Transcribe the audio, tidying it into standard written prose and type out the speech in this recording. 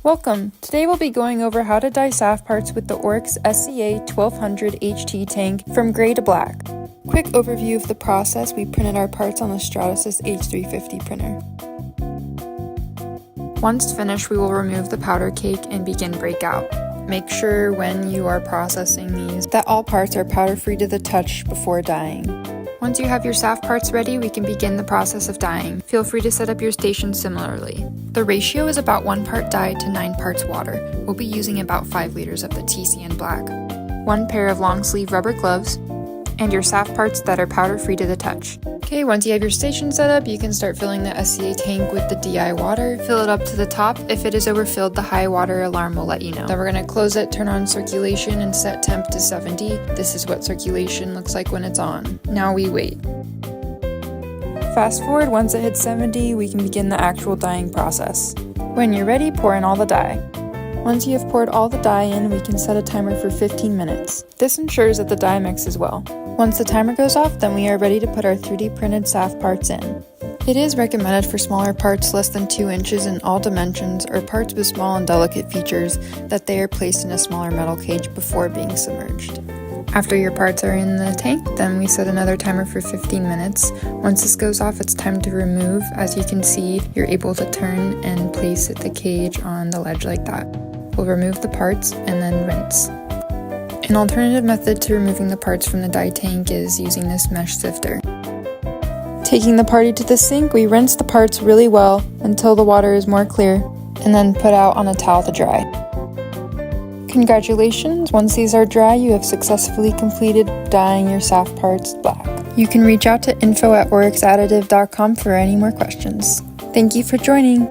Welcome! Today we'll be going over how to dye SAF parts with the Oryx sca1200ht tank from gray to black. Quick overview of the process: we printed our parts on the Stratasys H350 printer. Once finished, we will remove the powder cake and begin breakout. Make sure when you are processing these that all parts are powder free to the touch before dyeing. Once you have your SAF parts ready, we can begin the process of dyeing. Feel free to set up your station similarly. The ratio is about 1 part dye to 9 parts water. We'll be using about 5 liters of the TCN black, 1 pair of long sleeve rubber gloves, and your SAF parts that are powder free to the touch. Okay, once you have your station set up, you can start filling the SCA tank with the DI water. Fill it up to the top. If it is overfilled, the high water alarm will let you know. Then we're going to close it, turn on circulation, and set temp to 70. This is what circulation looks like when it's on. Now we wait. Fast forward, once it hits 70, we can begin the actual dyeing process. When you're ready, pour in all the dye. Once you have poured all the dye in, we can set a timer for 15 minutes. This ensures that the dye mixes well. Once the timer goes off, then we are ready to put our 3D printed SAF parts in. It is recommended for smaller parts less than 2 inches in all dimensions, or parts with small and delicate features, that they are placed in a smaller metal cage before being submerged. After your parts are in the tank, then we set another timer for 15 minutes. Once this goes off, it's time to remove. As you can see, you're able to turn and place the cage on the ledge like that. We'll remove the parts and then rinse. An alternative method to removing the parts from the dye tank is using this mesh sifter. Taking the party to the sink, we rinse the parts really well until the water is more clear, and then put out on a towel to dry. Congratulations! Once these are dry, you have successfully completed dyeing your SAF parts black. You can reach out to info@oryxadditive.com for any more questions. Thank you for joining!